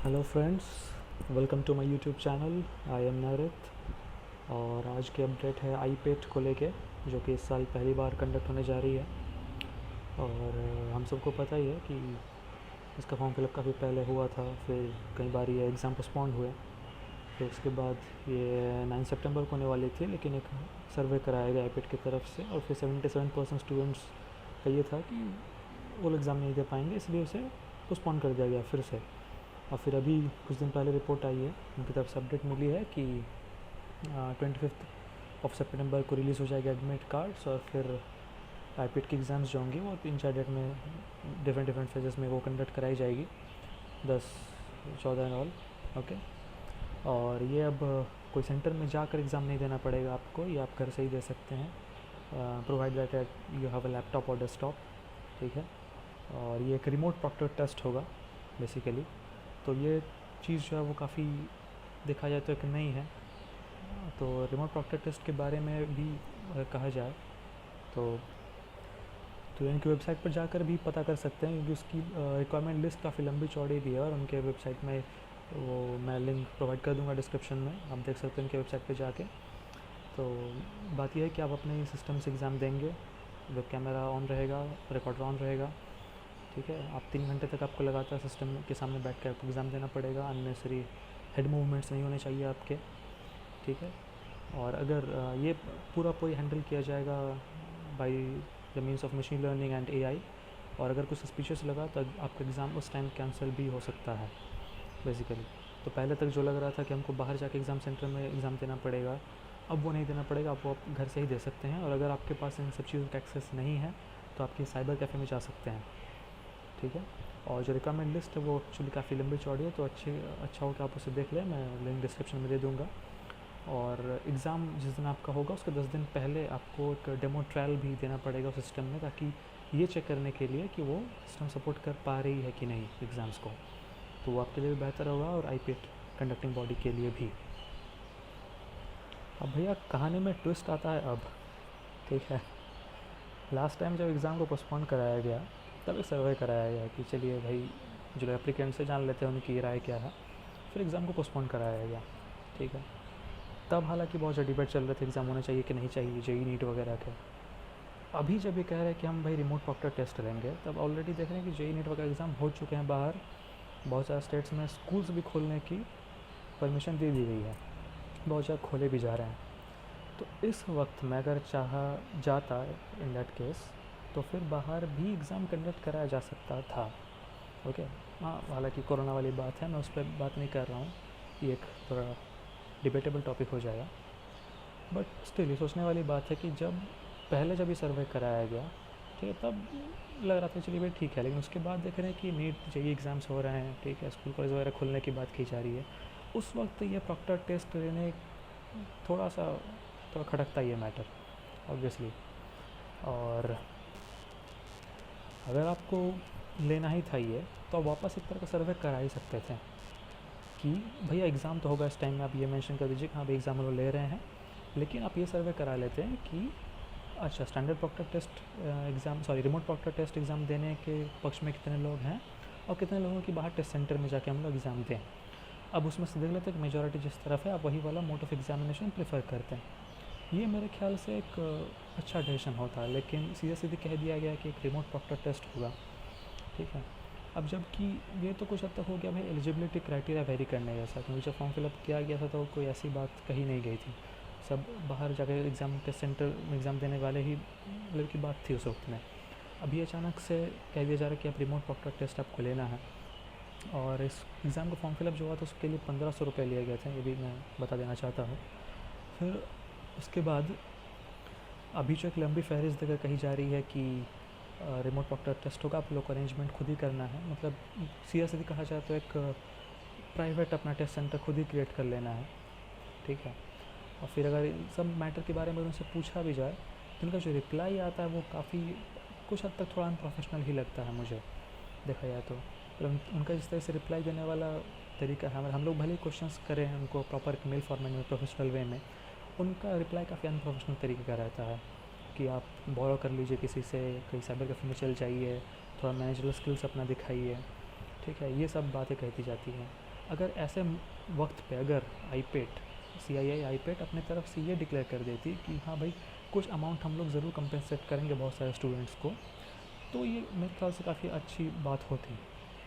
Hello friends, welcome to my YouTube channel. I am Narit और आज की अपडेट है आईपेट को लेके, जो कि इस साल पहली बार कंडक्ट होने जा रही है। और हम सबको पता ही है कि इसका फॉर्म फिलअप काफ़ी पहले हुआ था, फिर कई बार ये एग्ज़ाम पोस्टपोन्ड हुए। फिर उसके बाद ये 9 सितंबर को होने वाली थी, लेकिन एक सर्वे कराया गया आईपेट की तरफ से और फिर 77% स्टूडेंट्स का ये था कि वो लोग एग्ज़ाम नहीं दे पाएंगे, इसलिए उसे पोस्टपोन कर दिया गया फिर से। और फिर अभी कुछ दिन पहले रिपोर्ट आई है, उनकी तरफ से अपडेट मिली है कि 25 सितंबर को रिलीज़ हो जाएगा एडमिट कार्ड्स, और फिर आईपीट की एग्ज़ाम्स जो होंगी वो 3-4 डेट में डिफरेंट फेजेस में वो कंडक्ट कराई जाएगी, 10, 14 एंड ऑल। ओके। और ये अब कोई सेंटर में जाकर एग्ज़ाम नहीं देना पड़ेगा आपको, ये आप घर से ही दे सकते हैं, provide that you have a laptop और डेस्कटॉप। ठीक है। और ये एक रिमोट प्रॉक्टर टेस्ट होगा बेसिकली। तो ये चीज़ जो है वो काफ़ी देखा जाए तो एक नई है। तो रिमोट प्रॉक्टर टेस्ट के बारे में भी अगर कहा जाए तो इनकी वेबसाइट पर जाकर भी पता कर सकते हैं, क्योंकि उसकी रिक्वायरमेंट लिस्ट काफ़ी लंबी चौड़ी भी है, और उनके वेबसाइट में वो मैं लिंक प्रोवाइड कर दूंगा डिस्क्रिप्शन में, आप देख सकते हैं उनके वेबसाइट पर जाके। तो बात यह है कि आप अपने सिस्टम से एग्ज़ाम देंगे, वेब कैमरा ऑन रहेगा, रिकॉर्डर ऑन रहेगा। ठीक है। आप 3 घंटे तक आपको लगातार सिस्टम के सामने बैठ कर आपको एग्ज़ाम देना पड़ेगा। अननेसरी हेड मूवमेंट्स नहीं होने चाहिए आपके। ठीक है। और अगर ये पूरा हैंडल किया जाएगा by the means of machine learning and AI, और अगर कुछ सस्पिशियस लगा तो आपका एग्ज़ाम उस टाइम कैंसिल भी हो सकता है बेसिकली। तो पहले तक जो लग रहा था कि हमको बाहर जाके एग्ज़ाम सेंटर में एग्ज़ाम देना पड़ेगा, अब वो नहीं देना पड़ेगा, आप वो घर से ही दे सकते हैं। और अगर आपके पास इन सब चीज़ों का एक्सेस नहीं है तो आपके साइबर कैफ़े में जा सकते हैं। ठीक है। और जो रिक्वायरमेंट लिस्ट है वो एक्चुअली काफ़ी लंबी चौड़ी है, तो अच्छा हो कि आप उसे देख लें, मैं लिंक डिस्क्रिप्शन में दे दूँगा। और एग्ज़ाम जिस दिन आपका होगा उसके 10 दिन पहले आपको एक डेमो ट्रायल भी देना पड़ेगा उस सिस्टम में, ताकि ये चेक करने के लिए कि वो सिस्टम सपोर्ट कर पा रही है कि नहीं एग्ज़ाम्स को। तो वो आपके लिए भी बेहतर होगा और आईपीट कंडक्टिंग बॉडी के लिए भी। अब भैया कहानी में ट्विस्ट आता है अब। ठीक है। लास्ट टाइम जब एग्ज़ाम को पोस्टपोन कराया गया तब एक सर्वे कराया गया कि चलिए भाई जो एप्लीकेंट से जान लेते हैं उनकी राय क्या है। फिर एग्ज़ाम को पोस्टपोन कराया गया। ठीक है। तब हालांकि बहुत ज़्यादा डिबेट चल रहे थे एग्ज़ाम होना चाहिए कि नहीं चाहिए, जेई नीट वगैरह के। अभी जब ये कह रहे हैं कि हम भाई रिमोट प्रॉक्टर टेस्ट लेंगे, तब ऑलरेडी देख रहे हैं कि जेई नीट वगैरह एग्ज़ाम हो चुके हैं बाहर। बहुत सारे स्टेट्स में स्कूल्स भी खोलने की परमिशन दे दी गई है, बहुत ज़्यादा खोले भी जा रहे हैं। तो इस वक्त मैं अगर चाहा जाता इन दैट केस, तो फिर बाहर भी एग्ज़ाम कंडक्ट कराया जा सकता था। ओके। हाँ, हालांकि कोरोना वाली बात है, मैं उस पर बात नहीं कर रहा हूँ, ये एक थोड़ा डिबेटेबल टॉपिक हो जाएगा। बट स्टिल ये सोचने वाली बात है कि जब ये सर्वे कराया गया, ठीक है, तब लग रहा था चलिए भाई ठीक है, लेकिन उसके बाद देख रहे हैं कि नीट जेई एग्ज़ाम्स हो रहे हैं, ठीक है, स्कूल कॉलेज वगैरह खुलने की बात की जा रही है। उस वक्त ये प्रॉक्टर टेस्ट लेने थोड़ा खटकता ही है मैटर ऑब्वियसली। और अगर आपको लेना ही था ये, तो आप वापस एक तरह का सर्वे करा ही सकते थे कि भैया एग्ज़ाम तो होगा इस टाइम में, आप ये मेंशन कर दीजिए कि हाँ भाई एग्ज़ाम हम लोग ले रहे हैं, लेकिन आप ये सर्वे करा लेते हैं कि अच्छा standard proctor test exam remote proctor test exam देने के पक्ष में कितने लोग हैं और कितने लोगों की बाहर टेस्ट सेंटर में जाके हम लोग एग्ज़ाम दें। अब उसमें से देख लेते हैं कि मेजॉरिटी जिस तरफ है आप वही वाला मोड ऑफ एग्जामिनेशन प्रेफर करते हैं। ये मेरे ख्याल से एक अच्छा डिसीजन होता है, लेकिन सीधे कह दिया गया कि एक रिमोट प्रॉक्टर टेस्ट होगा। ठीक है। अब जबकि ये तो कुछ हद तक हो गया भाई एलिजिबिलिटी क्राइटेरिया वेरी करने जैसा, क्योंकि जब फॉर्म फिलअप किया गया था तो कोई ऐसी बात कही नहीं गई थी, सब बाहर जाकर एग्ज़ाम टेस्ट सेंटर में एग्ज़ाम देने वाले ही लेवल की बात थी उस वक्त में। अभी अचानक से कह दिया जा रहा है कि आप रिमोट प्रॉक्टर टेस्ट आपको लेना है। और इस एग्ज़ाम का फॉर्म फिलअप जो हुआ था उसके लिए 1500 रुपये लिए गए थे, ये भी मैं बता देना चाहता हूँ। फिर उसके बाद अभी जो एक लंबी फहरिस्त देकर कही जा रही है कि रिमोट प्रॉक्टर टेस्ट होगा, आप लोग को अरेंजमेंट खुद ही करना है, मतलब सीधा कहा जाए तो एक प्राइवेट अपना टेस्ट सेंटर खुद ही क्रिएट कर लेना है। ठीक है। और फिर अगर इन सब मैटर के बारे में उनसे पूछा भी जाए तो उनका जो रिप्लाई आता है वो काफ़ी कुछ हद तक थोड़ा अनप्रोफेशनल ही लगता है मुझे, देखा जाए तो। उनका जिस तरह से रिप्लाई देने वाला तरीका है, हम लोग भले ही क्वेश्चंस करें उनको प्रॉपर मेल फॉर्मेट में, प्रोफेशनल वे में, उनका रिप्लाई काफ़ी अनप्रोफेशनल तरीके का रहता है कि आप बोरो कर लीजिए किसी से, कहीं साइबर कैफे में चल जाइए, थोड़ा मैनेजरल स्किल्स अपना दिखाइए। ठीक है। ये सब बातें कहती जाती हैं। अगर ऐसे वक्त पे अगर आईपेट CII आईपेट अपने तरफ से ये डिक्लेयर कर देती कि हाँ भाई कुछ अमाउंट हम लोग ज़रूर कंपेंसेट करेंगे बहुत सारे स्टूडेंट्स को, तो ये मेरे ख्याल से काफ़ी अच्छी बात होती।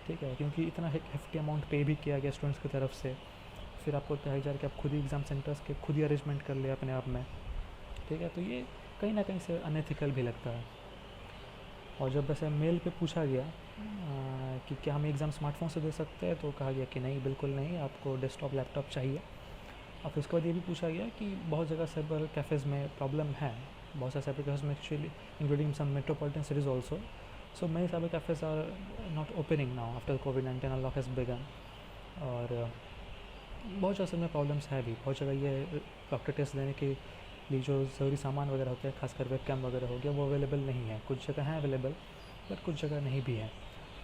ठीक है, क्योंकि इतना हेफ्टी अमाउंट पे भी किया गया स्टूडेंट्स की तरफ से, फिर आपको कहा जा रहा है कि आप खुद ही एग्ज़ाम सेंटर्स के खुद ही अरेंजमेंट कर ले अपने आप में। ठीक है, तो ये कहीं ना कहीं से अनएथिकल भी लगता है। और जब वैसे मेल पे पूछा गया कि क्या हम एग्ज़ाम स्मार्टफोन से दे सकते हैं, तो कहा गया कि नहीं, बिल्कुल नहीं, आपको डेस्कटॉप लैपटॉप चाहिए। और फिर उसके बाद ये भी पूछा गया कि बहुत जगह साइबर कैफ़ेज़ में प्रॉब्लम है, बहुत सारे साइबर कैफ़ेज़ में actually including some metropolitan cities also, so many cyber cafes are not opening now after कोविड-19 अनलॉक हैज़ बिगन। और बहुत जगह में प्रॉब्लम्स है भी, बहुत जगह ये डॉक्टर टेस्ट देने के लिए जो ज़रूरी सामान वगैरह होते हैं, खासकर वेबकैम वगैरह हो गया, वो अवेलेबल नहीं है। कुछ जगह हैं अवेलेबल, बट कुछ जगह नहीं भी है।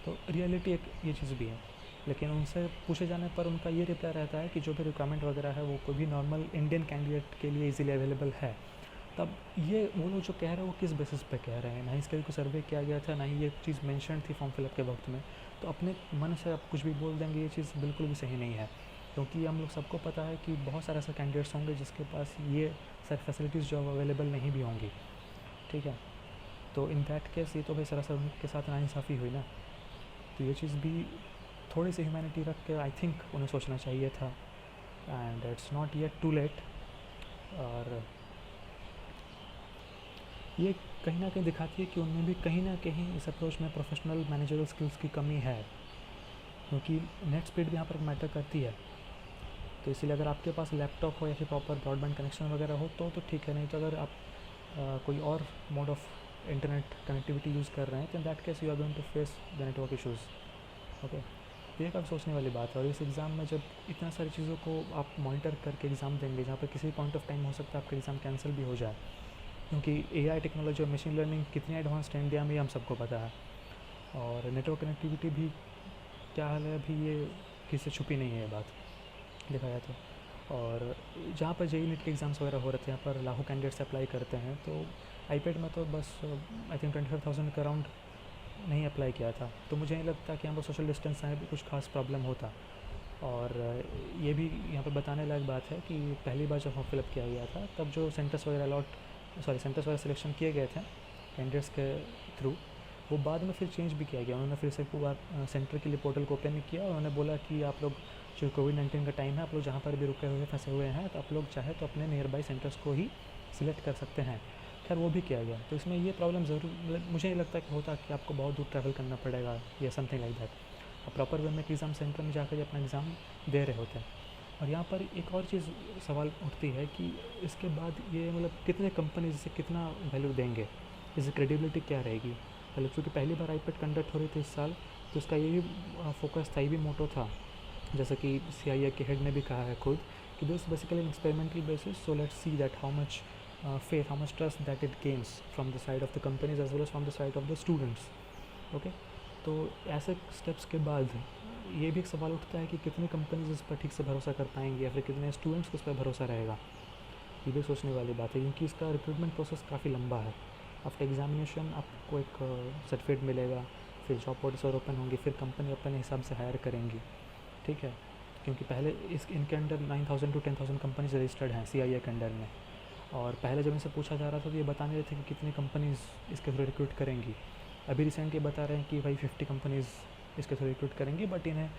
तो रियलिटी एक ये चीज़ भी है। लेकिन उनसे पूछे जाने पर उनका ये रिप्लाई रहता है कि जो भी रिक्वायरमेंट वगैरह है वो कोई भी नॉर्मल इंडियन कैंडिडेट के लिए इजीली अवेलेबल है। तब ये वो लोग जो कह रहे हैं वो किस बेसिस पे कह रहे हैं? ना ही इसके लिए कोई सर्वे किया गया था, ना ही ये चीज़ मेंशन थी फॉर्म फिलअप के वक्त में। तो अपने मन से आप कुछ भी बोल देंगे, ये चीज़ बिल्कुल भी सही नहीं है। क्योंकि हम लोग सबको पता है कि बहुत सारे ऐसे कैंडिडेट्स होंगे जिसके पास ये सारी फैसिलिटीज़ जो अवेलेबल नहीं भी होंगी। ठीक है, तो इन दैट केस ये तो भाई सरासर उनके साथ नाइंसाफ़ी हुई ना। तो ये चीज़ भी थोड़ी सी ह्यूमैनिटी रख के आई थिंक उन्हें सोचना चाहिए था। And it's not yet too late. और ये कहीं ना कहीं दिखाती है कि उनमें भी कहीं ना कहीं इस अप्रोच में प्रोफेशनल मैनेजरल स्किल्स की कमी है, क्योंकि नेट स्पीड भी यहाँ पर मैटर करती है। तो इसीलिए अगर आपके पास लैपटॉप हो या फिर प्रॉपर ब्रॉडबैंड कनेक्शन वगैरह हो तो ठीक है, नहीं तो अगर आप कोई और mode of internet connectivity use कर रहे हैं तो in that case you are going to face the network issues. Okay, तो ये काफ़ी सोचने वाली बात है। और इस एग्ज़ाम में जब इतना सारी चीज़ों को आप मॉनिटर करके एग्ज़ाम देंगे, जहाँ पर किसी पॉइंट ऑफ टाइम हो सकता है आपका एग्ज़ाम कैंसिल भी हो जाए, क्योंकि AI टेक्नोलॉजी और मशीन लर्निंग कितनी एडवांस्ड है इंडिया में, हम सबको पता है। और नेटवर्क कनेक्टिविटी भी क्या हाल है अभी, ये किसी से छुपी नहीं है ये बात देखा जाए तो। और जहाँ पर JEE नीट के एग्ज़ाम्स वगैरह हो रहे थे, यहाँ पर लाखों कैंडिडेट्स अप्लाई करते हैं, तो आईपेड में तो बस आई थिंक 25,000 के अराउंड नहीं अप्लाई किया था। तो मुझे नहीं लगता कि यहाँ पर सोशल डिस्टेंस आए भी कुछ खास प्रॉब्लम होता। और ये भी यहाँ पर बताने लायक बात है कि पहली बार जब फॉर्म फिलअप किया गया था, तब जो सेंटर्स वगैरह सिलेक्शन किए गए थे कैंडिडेट्स के थ्रू, वो बाद में फिर चेंज भी किया गया। उन्होंने फिर से पूरा सेंटर के लिए पोर्टल को ओपन किया और उन्होंने बोला कि आप लोग जो कोविड-19 का टाइम है, आप लोग जहाँ पर भी रुके हुए फंसे हुए हैं, तो आप लोग चाहे तो अपने नियर बाई सेंटर्स को ही सिलेक्ट कर सकते हैं। खैर वो भी किया गया। तो इसमें ये प्रॉब्लम ज़रूर मुझे नहीं लगता कि होता कि आपको बहुत दूर ट्रैवल करना पड़ेगा या समथिंग लाइक दैट। आप प्रॉपर वे में एग्ज़ाम सेंटर में जाकर अपना एग्ज़ाम दे रहे होते हैं। और यहाँ पर एक और चीज़ सवाल उठती है कि इसके बाद ये मतलब कितने कंपनीज इसे कितना वैल्यू देंगे, इसकी क्रेडिबिलिटी क्या रहेगी। मतलब क्योंकि पहली बार आईपेड कंडक्ट हो रही थी इस साल, तो इसका ये भी फोकस था, ये भी मोटो था, जैसा कि CII के हेड ने भी कहा है खुद कि this basically an experimental basis, so let's see that how much faith, how much trust that it gains from the side of the companies as well as from the side of the students. Okay, तो ऐसे steps के बाद ये भी एक सवाल उठता है कि कितनी कंपनीज इस पर ठीक से भरोसा कर पाएंगी या फिर कितने स्टूडेंट्स को इस पर भरोसा रहेगा। ये भी सोचने वाली बात है, क्योंकि इसका रिक्रूटमेंट प्रोसेस काफ़ी लंबा है। आफ्टर एग्जामिनेशन आपको एक सर्टिफिकेट मिलेगा, फिर जॉब पोर्टल्स और ओपन होंगी, फिर कंपनी अपने हिसाब से हायर करेंगी। ठीक है, क्योंकि पहले इनके अंडर 9,000 to 10,000 कंपनीज रजिस्टर्ड हैं CII के अंडर में। और पहले जब इनसे पूछा जा रहा था तो ये बता नहीं रहे थे कि कितनी कंपनीज़ इसके थ्रू रिक्रूट करेंगी। अभी रिसेंट ये बता रहे हैं कि भाई 50 कंपनीज़ इसके थ्रू रिक्रूट करेंगी, बट इन्हें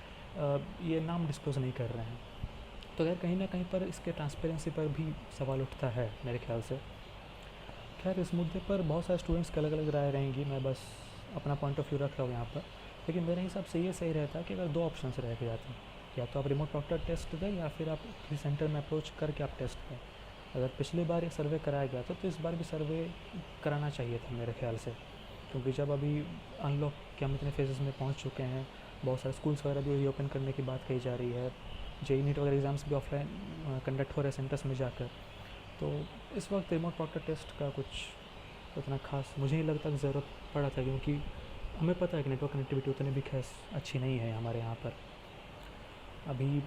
ये नाम डिस्क्लोज़ नहीं कर रहे हैं। तो खैर कहीं ना कहीं पर इसके ट्रांसपेरेंसी पर भी सवाल उठता है मेरे ख्याल से। खैर इस मुद्दे पर बहुत सारे स्टूडेंट्स की अलग अलग राय रहेंगी, मैं बस अपना पॉइंट ऑफ व्यू रख रहा हूँ यहाँ पर। लेकिन मेरे हिसाब से ये सही रहता है कि अगर 2 ऑप्शन रह जाते हैं, या तो आप रिमोट प्रॉक्टर टेस्ट दें या फिर आप किसी सेंटर में अप्रोच करके आप टेस्ट दें। अगर पिछली बार ये सर्वे कराया गया था तो इस बार भी सर्वे कराना चाहिए था मेरे ख्याल से, क्योंकि जब अभी अनलॉक के हम इतने फेजेस में पहुंच चुके हैं, बहुत सारे स्कूल्स वगैरह भी रीओपन करने की बात कही जा रही है, JEE नीट वगैरह एग्ज़ाम्स भी ऑफलाइन कंडक्ट हो रहे हैं सेंटर्स में जाकर। तो इस वक्त रिमोट प्रॉक्टर टेस्ट का कुछ उतना खास मुझे नहीं लगता कि ज़रूरत पड़ा था, क्योंकि हमें पता है कि नेटवर्क कनेक्टिविटी उतनी भी खास अच्छी नहीं है हमारे यहाँ पर। अभी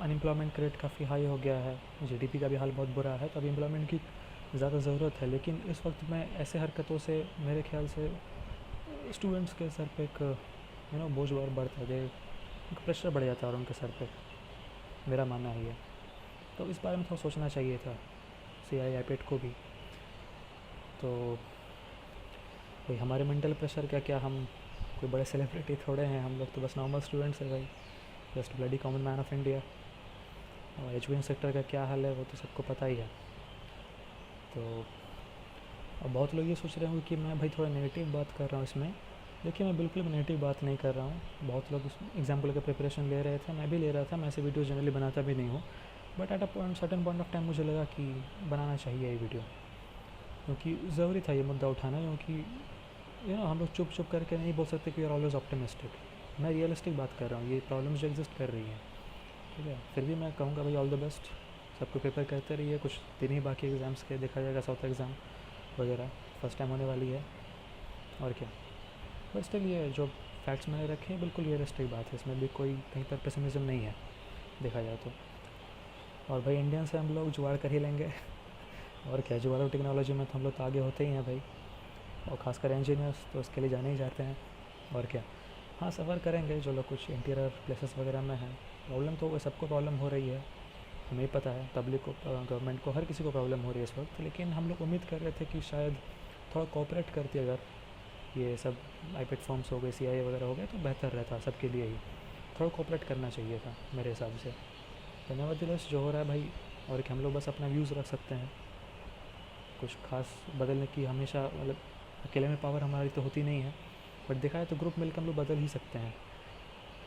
अनएम्प्लॉयमेंट रेट काफ़ी हाई हो गया है, GDP का भी हाल बहुत बुरा है, तो अभी एम्प्लॉयमेंट की ज़्यादा ज़रूरत है। लेकिन इस वक्त में ऐसे हरकतों से मेरे ख्याल से स्टूडेंट्स के सर पे एक बोझ और बढ़ता है। उनका प्रेशर बढ़ जाता है और उनके सर पे, मेरा मानना है ये। तो इस बारे में थोड़ा सोचना चाहिए था CI IPET को भी। तो भाई हमारे मेंटल प्रेशर क्या क्या, हम कोई बड़े सेलिब्रिटी थोड़े हैं, हम लोग तो बस नॉर्मल स्टूडेंट्स हैं भाई, just bloody common man of India. और एजुकेशन सेक्टर का क्या हाल है वो तो सबको पता ही है। तो अब बहुत लोग ये सोच रहे होंगे कि मैं भाई थोड़ा नेगेटिव बात कर रहा हूँ इसमें। देखिए मैं बिल्कुल भी नेगेटिव बात नहीं कर रहा हूँ। बहुत लोग एग्जाम को लेकर प्रिपरेशन ले रहे थे, मैं भी ले रहा था, मैं ऐसे वीडियो जनरली बनाता भी नहीं हूँ। But at a certain point of time मुझे लगा कि बनाना चाहिए ये वीडियो, क्योंकि ज़रूरी था ये मुद्दा उठाना। क्योंकि हम लोग चुप चुप करके नहीं बोल सकते कि यूर ऑलवेज ऑप्टिमिस्टिक। मैं रियलिस्टिक बात कर रहा हूँ, ये प्रॉब्लम्स जो एग्जिस्ट कर रही हैं, ठीक है। फिर भी मैं कहूँगा भाई ऑल द बेस्ट, सबको प्रिपेयर करते रहिए। कुछ दिन ही बाकी एग्ज़ाम्स के, देखा जाएगा चौथा एग्ज़ाम वगैरह फर्स्ट टाइम होने वाली है, और क्या। बट स्टिल ये जो फैक्ट्स मैंने रखे हैं बिल्कुल रियलिस्टिक बात है, इसमें भी कोई कहीं पर पेसिमिज्म नहीं है देखा जाए तो। और भाई इंडियन से हम लोग जुगाड़ कर ही लेंगे और क्या, जुगाड़ टेक्नोलॉजी में तो हम लोग तो आगे होते ही हैं भाई, और ख़ासकर इंजीनियर्स तो उसके लिए जाने ही जाते हैं, और क्या। हाँ सफ़र करेंगे जो लोग कुछ इंटीरियर प्लेसेस वगैरह में हैं। प्रॉब्लम तो सबको प्रॉब्लम हो रही है, हमें पता है, पब्लिक को, गवर्नमेंट को, हर किसी को प्रॉब्लम हो रही है इस वक्त। लेकिन हम लोग उम्मीद कर रहे थे कि शायद थोड़ा कोऑपरेट करती, अगर ये सब IPET फॉर्म्स हो गए, CI वगैरह हो गए, तो बेहतर रहता सबके लिए ही। थोड़ा कोऑपरेट करना चाहिए था मेरे हिसाब से। धन्यवाद दिलेश, जो हो रहा है भाई, और कि हम लोग बस अपना व्यूज़ रख सकते हैं। कुछ खास बदलने की हमेशा, मतलब अकेले में पावर हमारी तो होती नहीं है, बट देखा है तो ग्रुप मिलकर हम लोग बदल ही सकते हैं।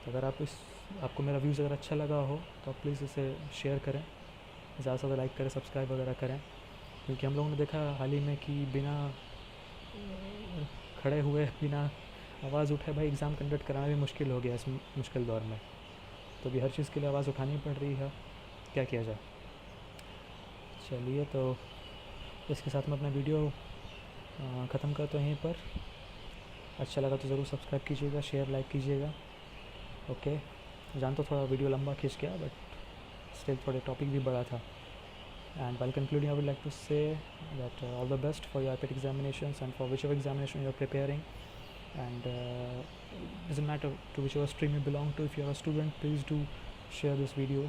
तो अगर आपको मेरा व्यूज़ अगर अच्छा लगा हो तो आप प्लीज़ इसे शेयर करें, ज़्यादा से ज़्यादा लाइक करें, सब्सक्राइब वगैरह करें। क्योंकि हम लोगों ने देखा हाल ही में कि बिना खड़े हुए, बिना आवाज़ उठाए भाई एग्ज़ाम कंडक्ट कराना भी मुश्किल हो गया इस मुश्किल दौर में। तो भी हर चीज़ के लिए आवाज़ उठानी पड़ रही है, क्या किया जाए। चलिए, तो इसके साथ मैं अपना वीडियो ख़त्म करता हूँ यहीं पर। अच्छा लगा तो ज़रूर सब्सक्राइब कीजिएगा, शेयर लाइक कीजिएगा। ओके, जानता हूँ थोड़ा वीडियो लंबा खींच गया, बट स्टिल थोड़े टॉपिक भी बड़ा था। And while concluding, I would like to say that all the best for your IPET examinations and for whichever examination you're preparing. And doesn't matter to whichever stream you belong to. If you're a student, please do share this video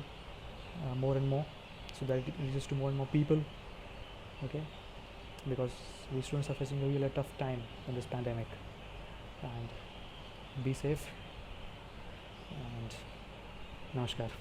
more and more, so that it reaches to more and more people. Okay, because we students are facing a really tough time in this pandemic. And be safe. And namaskar.